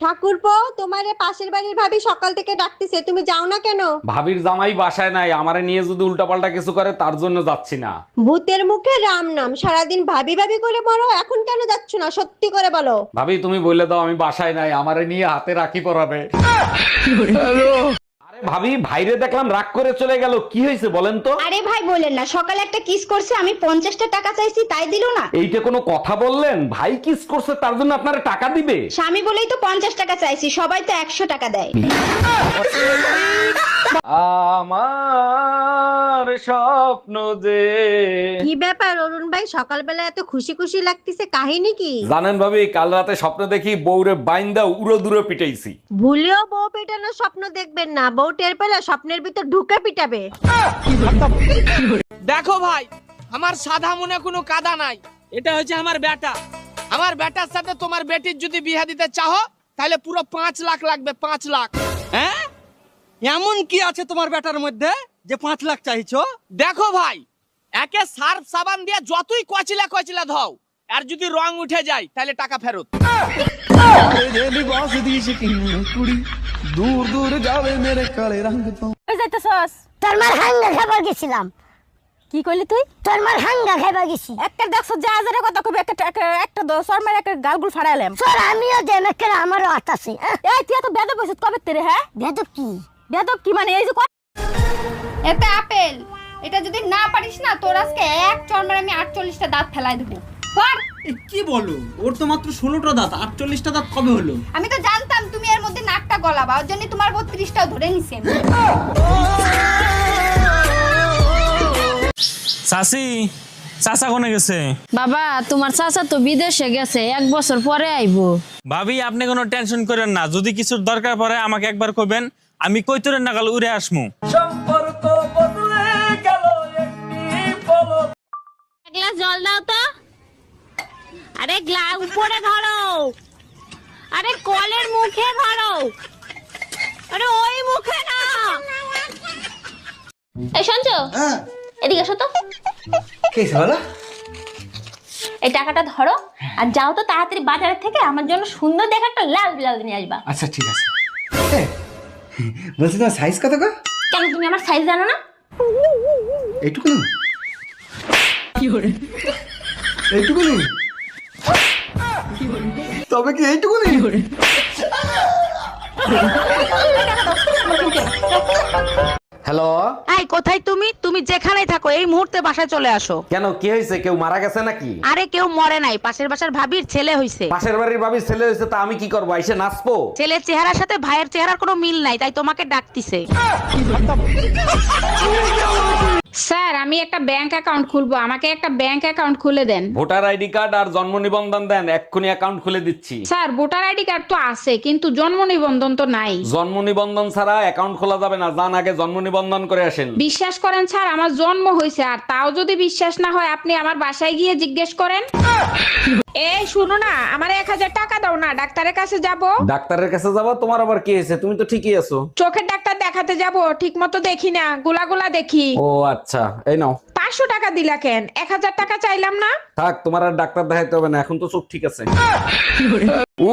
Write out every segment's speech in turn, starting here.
ঠাকুরপো, তোমারে পাশের বাড়ির ভাবি সকাল থেকে ডাকতেছে, তুমি যাও না কেন? ভাবির জামাই বাসায় নাই, আমারে নিয়ে যদি উল্টাপাল্টা কিছু করে তার জন্য যাচ্ছি না। ভূতের মুখে রাম নাম, সারাদিন ভাবি ভাবি করে মরো, এখন কেন যাচ্ছ না? সত্যি করে বলো। ভাবি তুমি বলে দাও আমি বাসায় নাই, আমারে নিয়ে হাতে রাখি পরাবে। আরে ভাবি, ভাইরে দেখলাম রাগ করে চলে গেল, কি হয়েছে বলেন তো? আরে ভাই বলেন না, সকালে একটা কিস করছে, আমি 50টা টাকা চাইছি তাই দিলো না। এইটা কোনো কথা বললেন? ভাই কিস করছে তার জন্য আপনারে টাকা দিবে? স্বামী বলেই তো 50 টাকা চাইছি, সবাই তো 100 টাকা দেয়। আমার স্বপ্ন যে। কি ব্যাপার অরুণ ভাই, সকালবেলা এত খুশি খুশি লাগতেছে, কাহিনী কি? জানেন ভাবি, কাল রাতে স্বপ্ন দেখি বউরে বাইন্দা উড়ো দূরে পিটাইছি। ভুলেও বউ পেটানোর স্বপ্ন দেখবেন না, বউ টের পেলে স্বপ্নের ভিতর ঢুকে পিটাবে। দেখো ভাই, আমার সাদা মনে কোনো কাদা নাই। এটা হচ্ছে আমার বেটা। আমার বেটার সাথে তোমার বেটির যদি বিয়ে দিতে চাও তাহলে পুরো 5 লাখ লাগবে, 5 লাখ। হ্যাঁ, এমন কি আছে তোমার বেটার মধ্যে যে 5 লাখ চাইছো? দেখো ভাই, একে সার্ফ সাবান দিয়ে যতই কচিলা কচিলা ধও, আর যদি রং উঠে যায় তাহলে টাকা ফেরত। দূর দূর যাবে মেরে কালে রঙ তো। যাইতেছস? তোর মার হাঙ্গা খাবার গেছিলাম। কি কইলি তুই? তোর মার হাঙ্গা খাবার গেছি। একটা দেখছ যা যারে কথা কবি, একটা দশর মার একটা গালগুল ফাড়াইলাম। স্যার আমিও দেন, একটা আমারও হাত আছে। এই তুই তো বেদব কইছিস কবে তেরে? হ্যাঁ বেদব কি? বেদব কি মানে এই যে এটা আপেল, এটা যদি না পারিস না তোর আজকে এক চড়মারে আমি 48টা দাঁত ফেলাই দেব। পার। কি বলো, ওর তো মাত্র 16টা দাঁত, 48টা দাঁত কবে হলো? আমি তো জানতাম তুমি এর মধ্যে নাকটা গলাবা, ওর জন্য তোমার 32টাও ধরে নিছি আমি। চাচি, চাচা কোনে গেছে? বাবা তোমার চাচা তো বিদেশে গেছে, 1 বছর পরে আইবো। ভাবি আপনি কোনো টেনশন করেন না, যদি কিছুর দরকার পড়ে আমাকে একবার কইবেন, আমি কইতরের নাগাল উড়ে আসমু। সম্পর্ক বদলে গেল একটি পলক। এক গ্লাস জল দাও তো। আরে গ্লাস উপরে ধরো, আরে কলের মুখে ধরো, আরে ওই মুখে না। এই শুনছো? এদিকে এসো তো। কি হলো? এই টাকাটা ধরো আর যাও তো তাড়াতাড়ি বাজারের থেকে আমার জন্য সুন্দর দেখে একটা লাল ব্লাউজ নিয়ে আসবা। আচ্ছা ঠিক আছে। বলছি তোমার সাইজ কত গো? কেন তুমি আমার সাইজ জানো না? এইটুকু না? এইটুকু নেই? তবে কি এইটুকু নেই? হ্যালো। এই কোথায় তুমি? তুমি যেখানেই থাকো এই মুহূর্তে বাসায় চলে আসো। কেন, কি হয়েছে? কেউ মারা গেছে নাকি? আরে কেউ মরে নাই, পাশের বাসার ভাবির ছেলে হইছে। পাশের বাড়ির ভাবির ছেলে হয়েছে, তা আমি কি করবো? এসে নাচবো? ছেলের চেহারার সাথে ভাইয়ের চেহারার কোনো মিল নাই, তাই তোমাকে ডাকতিছে। স্যার আমি একটা ব্যাংক অ্যাকাউন্ট খুলবো, আমাকে একটা ব্যাংক অ্যাকাউন্ট খুলে দেন। ভোটার আইডি কার্ড আর জন্ম নিবন্ধন দেন, এক্ষুনি অ্যাকাউন্ট খুলে দিচ্ছি। স্যার ভোটার আইডি কার্ড তো আছে কিন্তু জন্ম নিবন্ধন তো নাই। জন্ম নিবন্ধন ছাড়া অ্যাকাউন্ট খোলা যাবে না, যান আগে জন্ম নিবন্ধন করে আসেন। বিশ্বাস করেন স্যার, আমার জন্ম হয়েছে, আর তাও যদি বিশ্বাস না হয় আপনি আমার বাসায় গিয়ে জিজ্ঞেস করেন। এই শুনো না, আমার 1000 টাকা দাও না, ডাক্তারের কাছে যাব। ডাক্তারের কাছে যাবো? তোমার আবার কি হয়েছে? তুমি তো ঠিকই আছো। চোখের ডাক্তার দেখাতে যাব, ঠিক মতো দেখি না, গোলা দেখি। ও আচ্ছা, এই নাও। 500 টাকা দিলা কেন? 1000 টাকা চাইলাম না। থাক, তোমার আর ডাক্তার দেখাইতে হবে না, এখন তো চোখ ঠিক আছে।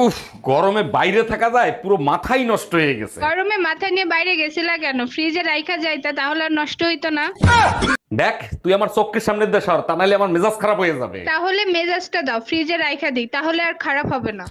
উফ, গরমে বাইরে থাকা যায়, পুরো মাথাই নষ্ট হয়ে গেছে। গরমে মাথা নিয়ে বাইরে গেছিলা কেন? ফ্রিজে রাইখা যাইতা, তাহলে আর নষ্ট হইতো না। দেখ, তুই আমার চোখের সামনে দিয়ে সর, তা নাহলে আমার মেজাজ খারাপ হয়ে যাবে। তাহলে মেজাজটা দাও, ফ্রিজে রাইখা দিই, তাহলে আর খারাপ হবে না।